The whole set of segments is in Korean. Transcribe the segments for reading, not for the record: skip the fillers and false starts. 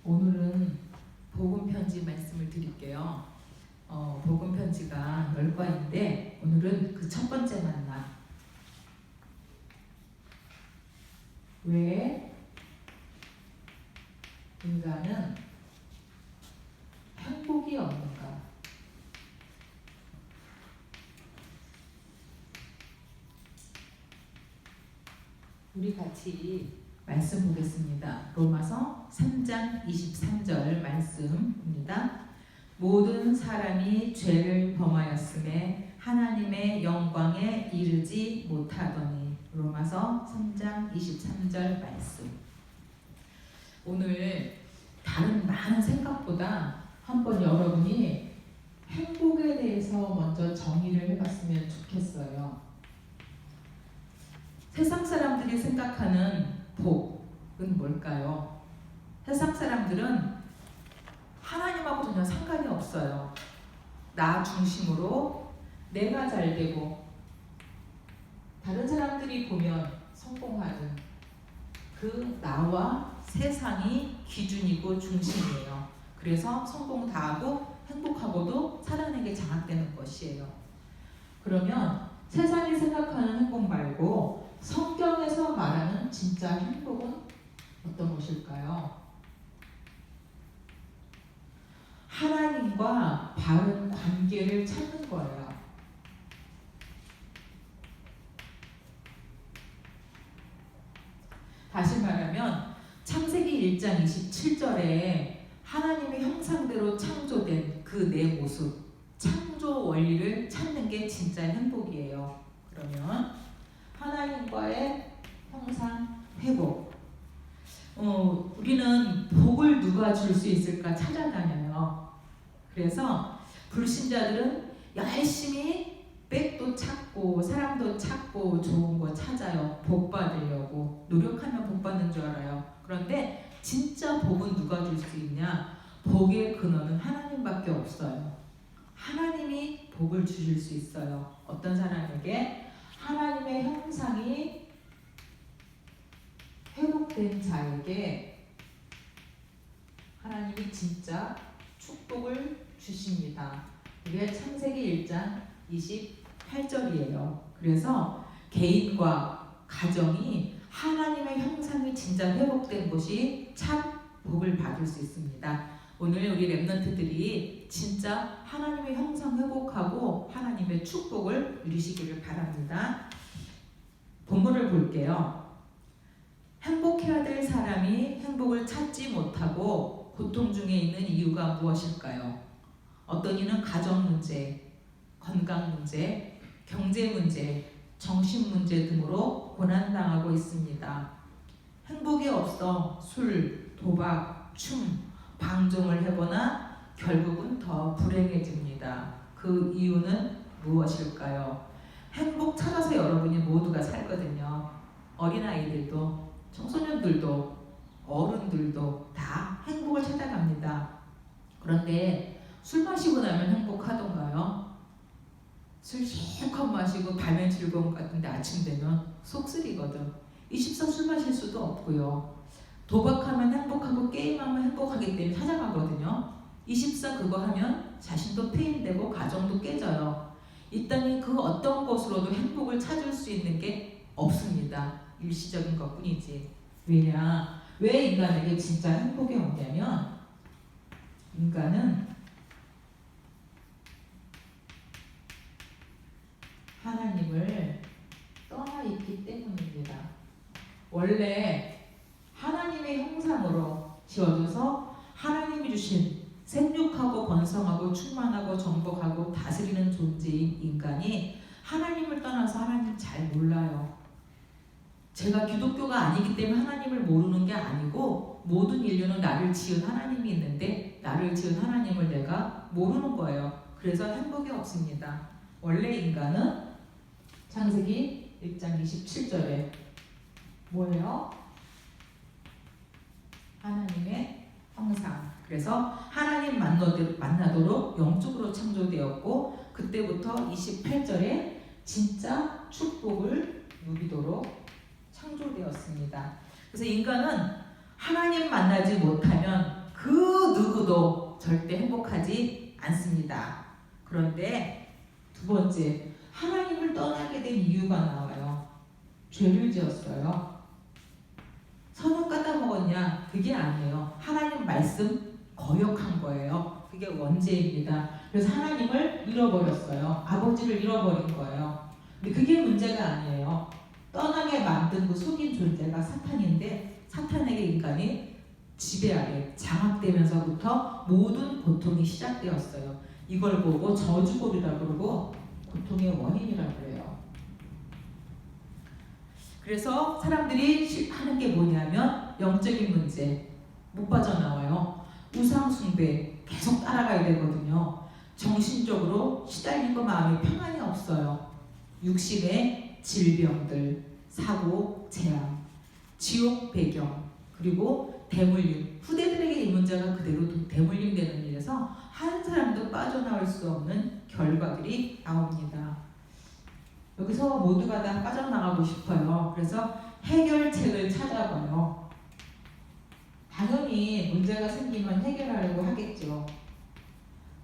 오늘은 복음 편지 말씀을 드릴게요. 복음 편지가 10권인데 오늘은 그 첫 번째 만남. 왜 인간은 행복이 없는가? 우리 같이 말씀 보겠습니다. 로마서 3장 23절 말씀입니다. 모든 사람이 죄를 범하였음에 하나님의 영광에 이르지 못하더니. 로마서 3장 23절 말씀. 오늘 다른 많은 생각보다 한번 여러분이 행복에 대해서 먼저 정의를 해봤으면 좋겠어요. 세상 사람들이 생각하는 복은 뭘까요? 세상 사람들은 하나님하고 전혀 상관이 없어요. 나 중심으로 내가 잘 되고 다른 사람들이 보면 성공하는 그 나와 세상이 기준이고 중심이에요. 그래서 성공 다 하고 행복하고도 사람에게 장악되는 것이에요. 그러면 세상이 생각하는 행복 말고 성경에서 말하는 진짜 행복은 어떤 것일까요? 하나님과 바른 관계를 찾는 거예요. 다시 말하면 창세기 1장 27절에 하나님의 형상대로 창조된 그 내 모습, 창조 원리를 찾는 게 진짜 행복이에요. 그러면 하나님과의 형상 회복. 우리는 복을 누가 줄 수 있을까 찾아다녀요. 그래서 불신자들은 열심히 백도 찾고 사람도 찾고 좋은 거 찾아요. 복 받으려고 노력하면 복 받는 줄 알아요. 그런데 진짜 복은 누가 줄 수 있냐? 복의 근원은 하나님밖에 없어요. 하나님이 복을 주실 수 있어요. 어떤 사람에게? 하나님의 형상이 회복된 자에게 하나님이 진짜 축복을 주십니다. 이게 창세기 1장 28절이에요. 그래서 개인과 가정이 하나님의 형상이 진짜 회복된 곳이 참 복을 받을 수 있습니다. 오늘 우리 랩런트들이 진짜 하나님의 형상 회복하고 하나님의 축복을 누리시기를 바랍니다. 본문을 볼게요. 행복해야 될 사람이 행복을 찾지 못하고 고통 중에 있는 이유가 무엇일까요? 어떤 이는 가정 문제, 건강 문제, 경제 문제, 정신 문제 등으로 고난당하고 있습니다. 행복이 없어 술, 도박, 춤, 방종을 해보나 결국은 더 불행해집니다. 그 이유는 무엇일까요? 행복 찾아서 여러분이 모두가 살거든요. 어린아이들도, 청소년들도, 어른들도 다 행복을 찾아갑니다. 그런데 술 마시고 나면 행복하던가요? 술 실컷 마시고 밤엔 즐거운 것 같은데 아침 되면 속 쓰리거든. 24 술 마실 수도 없고요. 도박하면 행복하고 게임하면 행복하기 때문에 찾아가거든요. 24 그거 하면 자신도 폐인되고 가정도 깨져요. 이 땅에 그 어떤 것으로도 행복을 찾을 수 있는 게 없습니다. 일시적인 것뿐이지. 왜냐? 왜 인간에게 진짜 행복이 없냐면 인간은 하나님을 떠나 있기 때문입니다. 원래 하나님의 형상으로 지어져서 하나님이 주신 생육하고 번성하고 충만하고 정복하고 다스리는 존재인 인간이 하나님을 떠나서 하나님 잘 몰라요. 제가 기독교가 아니기 때문에 하나님을 모르는 게 아니고 모든 인류는 나를 지은 하나님이 있는데 나를 지은 하나님을 내가 모르는 거예요. 그래서 행복이 없습니다. 원래 인간은 창세기 1장 27절에 뭐예요? 하나님의 형상. 그래서 하나님 만나도록 영적으로 창조되었고 그때부터 28절에 진짜 축복을 누리도록 창조되었습니다. 그래서 인간은 하나님 만나지 못하면 그 그 누구도 절대 행복하지 않습니다. 그런데 두 번째, 하나님을 떠나게 된 이유가 나와요. 죄를 지었어요. 선을 까다먹었냐? 그게 아니에요. 하나님 말씀 거역한 거예요. 그게 원죄입니다. 그래서 하나님을 잃어버렸어요. 아버지를 잃어버린 거예요. 근데 그게 문제가 아니에요. 떠나게 만든 그 속인 존재가 사탄인데, 사탄에게 인간이 지배하에 장악되면서부터 모든 고통이 시작되었어요. 이걸 보고 저주골이라고 그러고 고통의 원인이라고 그래요. 그래서 사람들이 하는 게 뭐냐면 영적인 문제, 못 빠져나와요. 우상 숭배 계속 따라가야 되거든요. 정신적으로 시달리고 마음에 평안이 없어요. 육신의 질병들, 사고, 재앙, 지옥 배경, 그리고 대물림. 후대들에게 이 문제가 그대로 대물림되는 일에서 한 사람도 빠져나올 수 없는 결과들이 나옵니다. 여기서 모두가 다 빠져나가고 싶어요. 그래서 해결책을 찾아봐요. 당연히 문제가 생기면 해결하려고 하겠죠.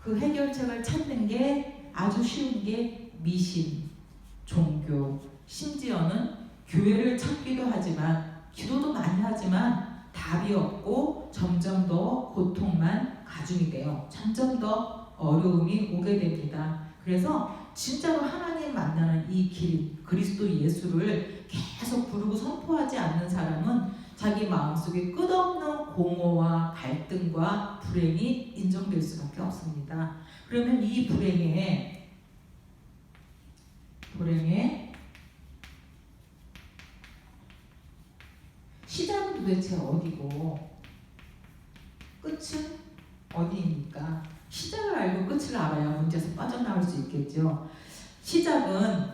그 해결책을 찾는 게 아주 쉬운 게 미신, 종교, 심지어는 교회를 찾기도 하지만, 기도도 많이 하지만 답이 없고 점점 더 고통만 가중이 돼요. 점점 더 어려움이 오게 됩니다. 그래서 진짜로 하나님 만나는 이 길, 그리스도 예수를 계속 부르고 선포하지 않는 사람은 자기 마음속에 끝없는 공허와 갈등과 불행이 인정될 수밖에 없습니다. 그러면 이 불행에 시작은 도대체 어디고 끝은 어디입니까? 시작을 알고 끝을 알아야 문제에서 빠져나올 수 있겠죠. 시작은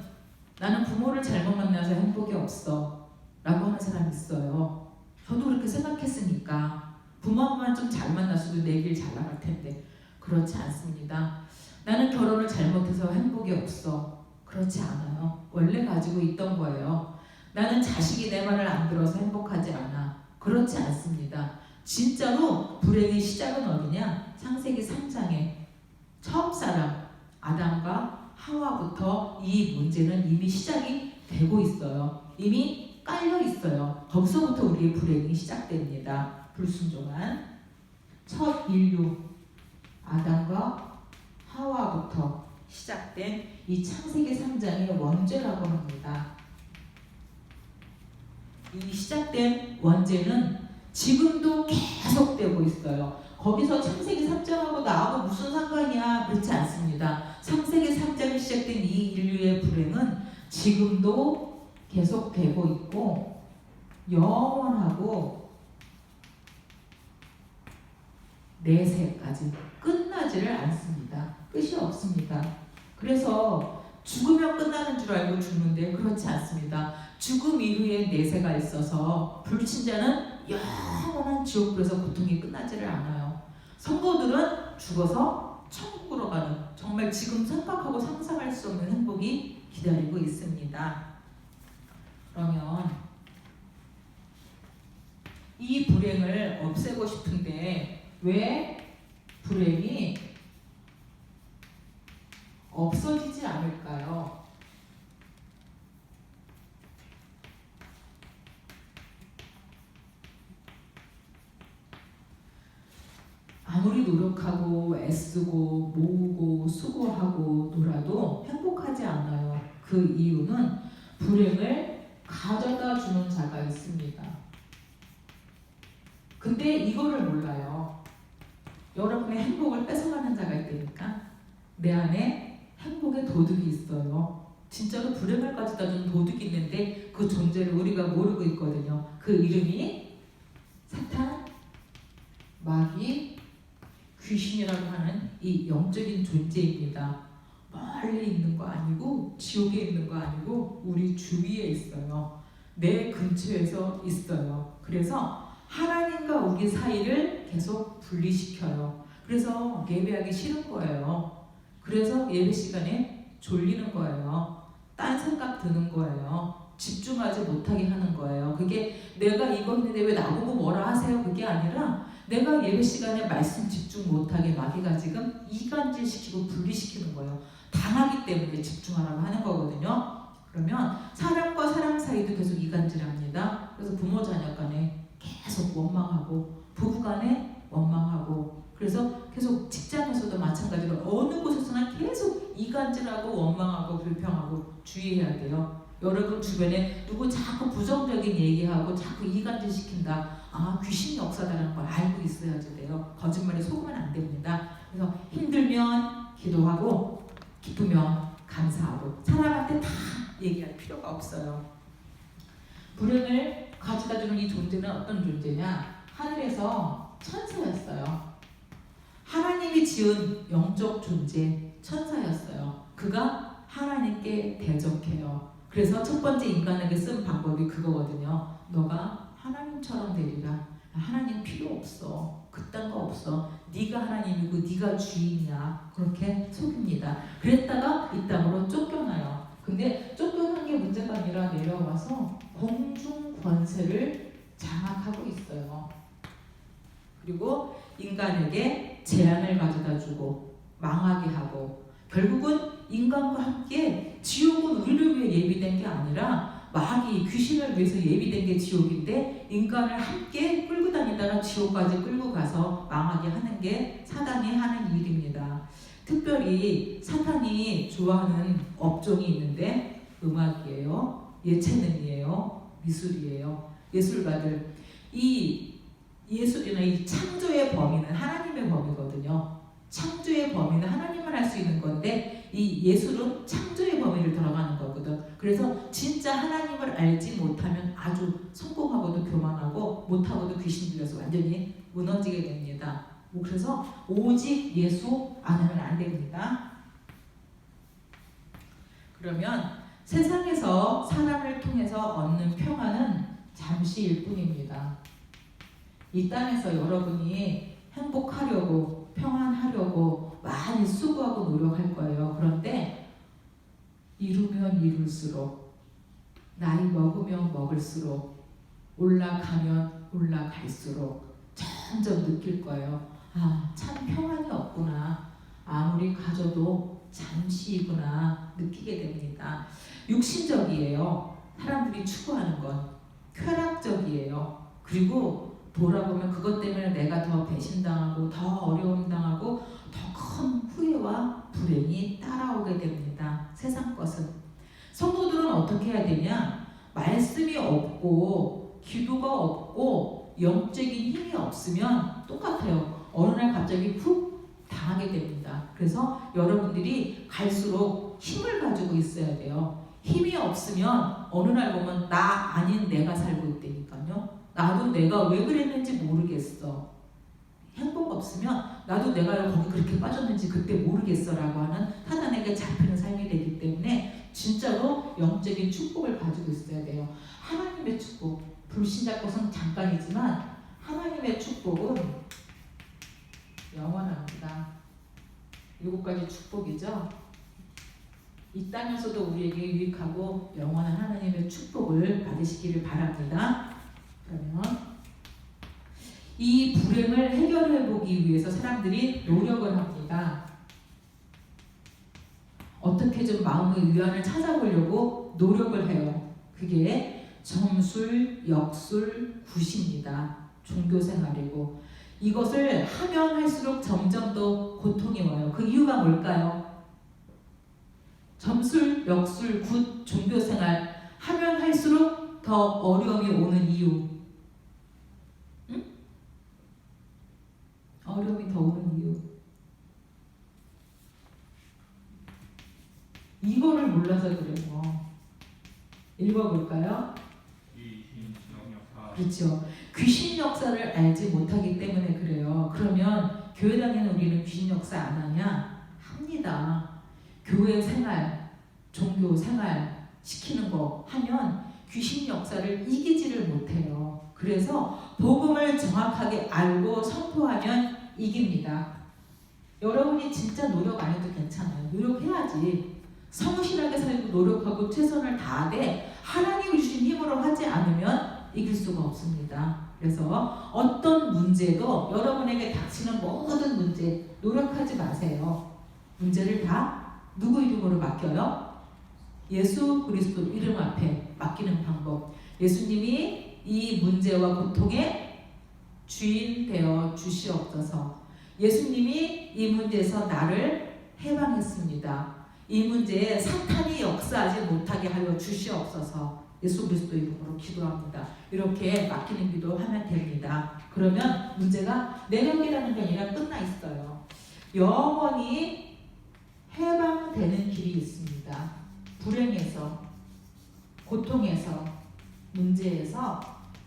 나는 부모를 잘못 만나서 행복이 없어 라고 하는 사람이 있어요. 저도 그렇게 생각했으니까 부모만 좀 잘 만났어도 내 길 잘 나갈 텐데. 그렇지 않습니다. 나는 결혼을 잘못해서 행복이 없어. 그렇지 않아요. 원래 가지고 있던 거예요. 나는 자식이 내 말을 안 들어서 행복하지 않아. 그렇지 않습니다. 진짜로 불행의 시작은 어디냐? 창세기 3장에 처음 사람 아담과 하와부터 이 문제는 이미 시작이 되고 있어요. 이미 깔려 있어요. 거기서부터 우리의 불행이 시작됩니다. 불순종한 첫 인류 아담과 하와부터 시작된 이 창세기 3장의 원죄라고 합니다. 이 시작된 원죄는 지금도 계속되고 있어요. 거기서 창세기 3장하고 나하고 무슨 상관이야? 그렇지 않습니다. 창세기 3장에 시작된 이 인류의 불행은 지금도 계속되고 있고 영원하고 내세까지 끝나지를 않습니다. 끝이 없습니다. 그래서 죽으면 끝나는 줄 알고 죽는데 그렇지 않습니다. 죽음 이후에 내세가 있어서 불신자는 영원한 지옥불에서 고통이 끝나지를 않아요. 성도들은 죽어서 천국으로 가는, 정말 지금 생각하고 상상할 수 없는 행복이 기다리고 있습니다. 그러면 이 불행을 없애고 싶은데 왜 불행이 없어지지 않을까요? 아무리 노력하고 애쓰고 모으고 수고하고 놀아도 행복하지 않아요. 그 이유는 불행을 가져다 주는 자가 있습니다. 근데 이거를 몰라요. 여러분의 행복을 뺏어가는 자가 있다니까. 내 안에 행복의 도둑이 있어요. 진짜로 불행을 가져다 주는 도둑이 있는데 그 존재를 우리가 모르고 있거든요. 그 이름이 사탄, 마귀, 귀신이라고 하는 이 영적인 존재입니다. 멀리 있는 거 아니고 지옥에 있는 거 아니고 우리 주위에 있어요. 내 근처에서 있어요. 그래서 하나님과 우리 사이를 계속 분리시켜요. 그래서 예배하기 싫은 거예요. 그래서 예배 시간에 졸리는 거예요. 딴 생각 드는 거예요. 집중하지 못하게 하는 거예요. 그게 내가 이거 했는데 왜 나보고 뭐라 하세요? 그게 아니라 내가 예배 시간에 말씀 집중 못하게 마귀가 지금 이간질시키고 분리시키는 거예요. 당하기 때문에 집중하라고 하는 거거든요. 그러면 사람과 사람 사이도 계속 이간질합니다. 그래서 부모 자녀 간에 계속 원망하고 부부 간에 원망하고 그래서 계속 직장에서도 마찬가지로 어느 곳에서나 계속 이간질하고 원망하고 불평하고 주의해야 돼요. 여러분 주변에 누구 자꾸 부정적인 얘기하고 자꾸 이간질 시킨다. 아, 귀신 역사다라는 걸 알고 있어야지 돼요. 거짓말에 속으면 안 됩니다. 그래서 힘들면 기도하고 기쁘면 감사하고 사람한테 다 얘기할 필요가 없어요. 불행을 가져다주는 이 존재는 어떤 존재냐? 하늘에서 천사였어요. 하나님이 지은 영적 존재 천사였어요. 그가 하나님께 대적해요. 그래서 첫 번째 인간에게 쓴 방법이 그거거든요. 너가 하나님처럼 되리라. 하나님 필요 없어. 그딴 거 없어. 네가 하나님이고 네가 주인이야. 그렇게 속입니다. 그랬다가 이 땅으로 쫓겨나요. 근데 쫓겨난 게 문제가 아니라 내려와서 공중 권세를 장악하고 있어요. 그리고 인간에게 재앙을 가져다주고 망하게 하고 결국은 인간과 함께 지옥은 우리를 위해 예비된 게 아니라 마귀 귀신을 위해서 예비된 게 지옥인데 인간을 함께 끌고 다니다가 지옥까지 끌고 가서 망하게 하는 게 사단이 하는 일입니다. 특별히 사탄이 좋아하는 업종이 있는데 음악이에요, 예체능이에요, 미술이에요. 예술가들 이 예술이나 이 창조의 범위는 하나님의 범위거든요. 창조의 범위는 하나님만 할 수 있는 건데 이 예술은 창조의 범위를 들어가는 거거든. 그래서 진짜 하나님을 알지 못하면 아주 성공하고도 교만하고 못하고도 귀신 들려서 완전히 무너지게 됩니다. 그래서 오직 예수 안 하면 안 됩니다. 그러면 세상에서 사람을 통해서 얻는 평안은 잠시일 뿐입니다. 이 땅에서 여러분이 행복하려고 평안하려고 많이 수고하고 노력할 거예요. 그런데 이루면 이룰수록 나이 먹으면 먹을수록 올라가면 올라갈수록 점점 느낄 거예요. 아, 참 평안이 없구나. 아무리 가져도 잠시이구나 느끼게 됩니다. 육신적이에요. 사람들이 추구하는 건 쾌락적이에요. 그리고 돌아보면 그것 때문에 내가 더 배신당하고 더 어려움 당하고 더 큰 후회와 불행이 따라오게 됩니다. 세상 것은. 성도들은 어떻게 해야 되냐? 말씀이 없고 기도가 없고 영적인 힘이 없으면 똑같아요. 어느 날 갑자기 훅 당하게 됩니다. 그래서 여러분들이 갈수록 힘을 가지고 있어야 돼요. 힘이 없으면 어느 날 보면 나 아닌 내가 살고 있다니까요. 나도 내가 왜 그랬는지 모르겠어. 행복 없으면 나도 내가 거기 그렇게 빠졌는지 그때 모르겠어 라고 하는 사단에게 잡히는 삶이 되기 때문에 진짜로 영적인 축복을 가지고 있어야 돼요. 하나님의 축복, 불신자 것은 잠깐이지만 하나님의 축복은 영원합니다. 7가지 축복이죠. 이 땅에서도 우리에게 유익하고 영원한 하나님의 축복을 받으시기를 바랍니다. 그러면 이 불행을 해결해 보기 위해서 사람들이 노력을 합니다. 어떻게 좀 마음의 위안을 찾아보려고 노력을 해요. 그게 점술, 역술, 굿입니다. 종교생활이고 이것을 하면 할수록 점점 더 고통이 와요. 그 이유가 뭘까요? 점술, 역술, 굿, 종교생활 하면 할수록 더 어려움이 오는 이유. 어려움이 더 오는 이유. 이거를 몰라서 그래요. 읽어볼까요? 귀신 역사. 그렇죠. 귀신 역사를 알지 못하기 때문에 그래요. 그러면 교회 다니는 우리는 귀신 역사 안 하냐? 합니다. 교회 생활, 종교 생활 시키는 거 하면 귀신 역사를 이기지를 못해요. 그래서 복음을 정확하게 알고 선포하면 이깁니다. 여러분이 진짜 노력 안 해도 괜찮아요. 노력해야지. 성실하게 살고 노력하고 최선을 다하되 하나님이 주신 힘으로 하지 않으면 이길 수가 없습니다. 그래서 어떤 문제도 여러분에게 닥치는 모든 문제 노력하지 마세요. 문제를 다 누구 이름으로 맡겨요? 예수 그리스도 이름 앞에 맡기는 방법. 예수님이 이 문제와 고통의 주인 되어 주시옵소서. 예수님이 이 문제에서 나를 해방했습니다. 이 문제에 사탄이 역사하지 못하게 하여 주시옵소서. 예수 그리스도 이름으로 기도합니다. 이렇게 맡기는 기도하면 됩니다. 그러면 문제가 내력이라는 게 아니라 끝나 있어요. 영원히 해방되는 길이 있습니다. 불행에서, 고통에서, 문제에서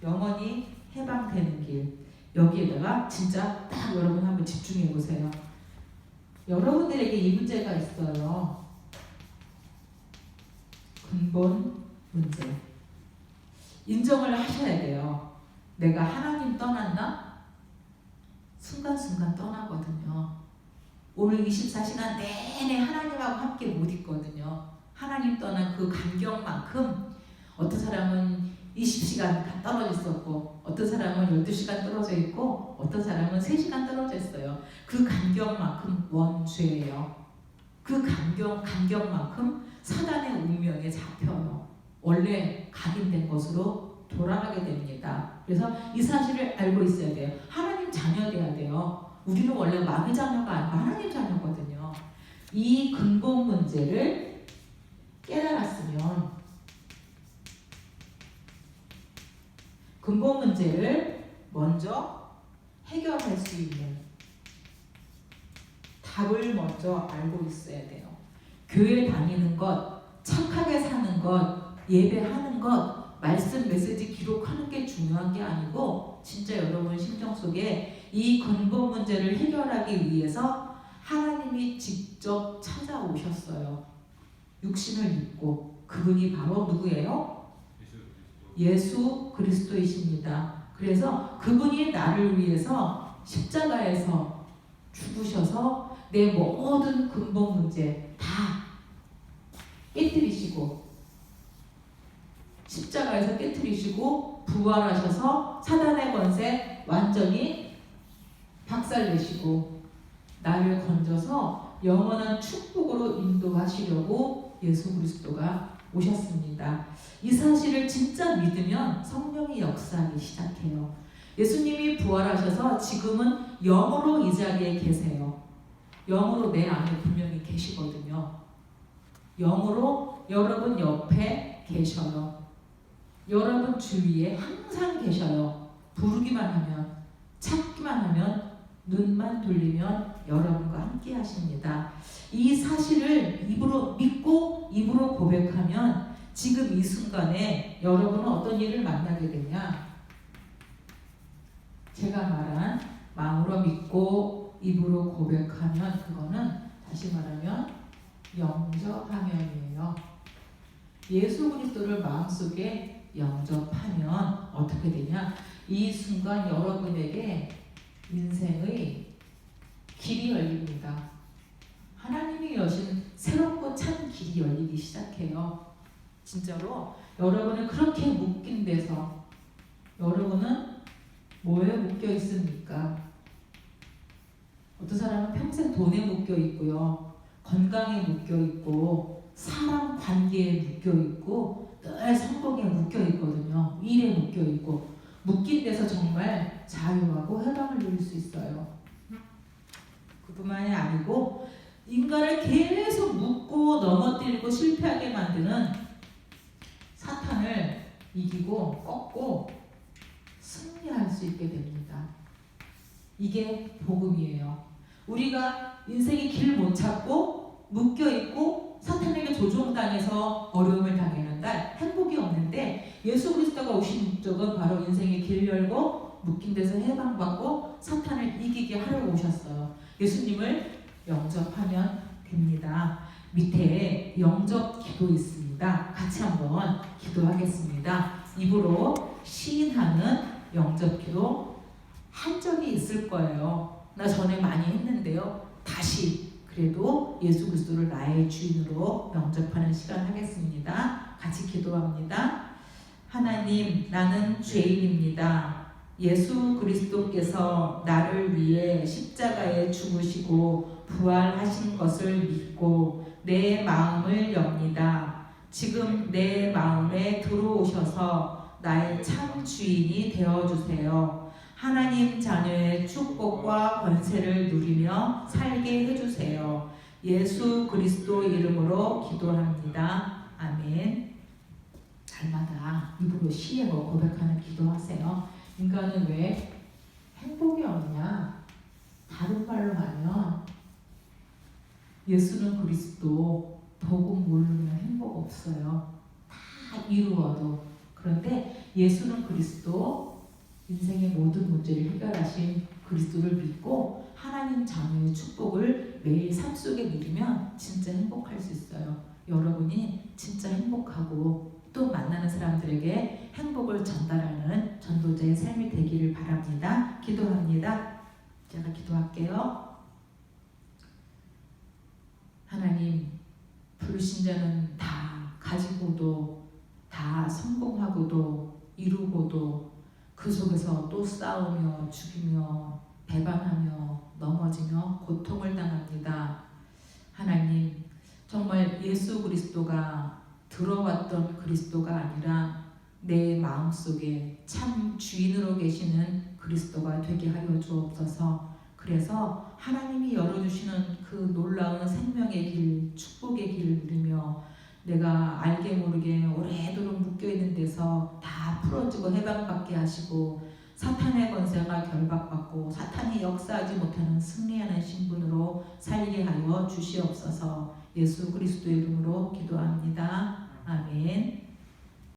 영원히 해방되는 길. 여기에다가 진짜 딱 여러분 한번 집중해 보세요. 여러분들에게 이 문제가 있어요. 근본 문제. 인정을 하셔야 돼요. 내가 하나님 떠났나? 순간순간 떠나거든요. 오늘 24시간 내내 하나님하고 함께 못 있거든요. 하나님 떠난 그 간격만큼 어떤 사람은 20시간 떨어져 있었고 어떤 사람은 12시간 떨어져 있고 어떤 사람은 3시간 떨어져 있어요. 그 간격만큼 원죄예요. 그 간격만큼 사단의 운명에 잡혀요. 원래 각인된 것으로 돌아가게 됩니다. 그래서 이 사실을 알고 있어야 돼요. 하나님 자녀 돼야 돼요. 우리는 원래 마귀 자녀가 아니고 하나님 자녀거든요. 이 근본 문제를 깨달았으면 근본 문제를 먼저 해결할 수 있는 답을 먼저 알고 있어야 돼요. 교회 다니는 것, 착하게 사는 것, 예배하는 것, 말씀 메시지 기록하는 게 중요한 게 아니고 진짜 여러분 심정 속에 이 근본 문제를 해결하기 위해서 하나님이 직접 찾아오셨어요. 육신을 입고. 그분이 바로 누구예요? 예수 그리스도이십니다. 그래서 그분이 나를 위해서 십자가에서 죽으셔서 내 모든 근본 문제 다 깨뜨리시고 십자가에서 깨뜨리시고 부활하셔서 사단의 권세 완전히 박살내시고 나를 건져서 영원한 축복으로 인도하시려고 예수 그리스도가 오셨습니다. 이 사실을 진짜 믿으면 성령이 역사하기 시작해요. 예수님이 부활하셔서 지금은 영으로 이 자리에 계세요. 영으로 내 안에 분명히 계시거든요. 영으로 여러분 옆에 계셔요. 여러분 주위에 항상 계셔요. 부르기만 하면, 찾기만 하면, 눈만 돌리면 여러분과 함께 하십니다. 이 사실을 입으로 믿고 입으로 고백하면 지금 이 순간에 여러분은 어떤 일을 만나게 되냐? 제가 말한 마음으로 믿고 입으로 고백하면 그거는 다시 말하면 영접하면이에요. 예수 그리스도를 마음속에 영접하면 어떻게 되냐? 이 순간 여러분에게 인생의 길이 열립니다. 하나님이 여신 새롭고 찬 길이 열리기 시작해요. 진짜로 여러분은 그렇게 묶인 데서 여러분은 뭐에 묶여 있습니까? 어떤 사람은 평생 돈에 묶여 있고요. 건강에 묶여 있고 사람 관계에 묶여 있고 늘 성공에 묶여 있거든요. 일에 묶여 있고 묶인 데서 정말 자유하고 해방을 누릴 수 있어요. 그뿐만이 아니고 인간을 계속 묶고 넘어뜨리고 실패하게 만드는 사탄을 이기고 꺾고 승리할 수 있게 됩니다. 이게 복음이에요. 우리가 인생의 길 못 찾고 묶여있고 사탄에게 조종당해서 어려움을 당하는 날 행복이 없는데 예수 그리스도가 오신 목적은 바로 인생의 길 열고 묶인 데서 해방받고 사탄을 이기게 하려고 오셨어요. 예수님을 영접하면 됩니다. 밑에 영접 기도 있습니다. 같이 한번 기도하겠습니다. 입으로 시인하는 영접 기도 한 적이 있을 거예요. 나 전에 많이 했는데요. 다시 그래도 예수 그리스도를 나의 주인으로 영접하는 시간 하겠습니다. 같이 기도합니다. 하나님, 나는 죄인입니다. 예수 그리스도께서 나를 위해 십자가에 죽으시고 부활하신 것을 믿고 내 마음을 엽니다. 지금 내 마음에 들어오셔서 나의 참 주인이 되어주세요. 하나님 자녀의 축복과 권세를 누리며 살게 해주세요. 예수 그리스도 이름으로 기도합니다. 아멘. 날마다 입으로 시행으로 고백하는 기도하세요. 인간은 왜 행복이 없냐? 다른 말로 하면 예수는 그리스도 복음 모르면 행복 없어요. 다 이루어도. 그런데 예수는 그리스도 인생의 모든 문제를 해결하신 그리스도를 믿고 하나님 자녀의 축복을 매일 삶 속에 누리면 진짜 행복할 수 있어요. 여러분이 진짜 행복하고 또 만나는 사람들에게 행복을 전달하는 전도자의 삶이 되기를 바랍니다. 기도합니다. 제가 기도할게요. 하나님, 불신자는 다 가지고도 다 성공하고도 이루고도 그 속에서 또 싸우며 죽이며 배반하며 넘어지며 고통을 당합니다. 하나님, 정말 예수 그리스도가 들어왔던 그리스도가 아니라 내 마음속에 참 주인으로 계시는 그리스도가 되게 하여 주옵소서. 그래서 하나님이 열어주시는 그 놀라운 생명의 길, 축복의 길을 누리며 내가 알게 모르게 오래도록 묶여있는 데서 다 풀어지고 해방받게 하시고 사탄의 권세가 결박받고 사탄이 역사하지 못하는 승리하는 신분으로 살게 하여 주시옵소서. 예수 그리스도의 이름으로 기도합니다. 아멘.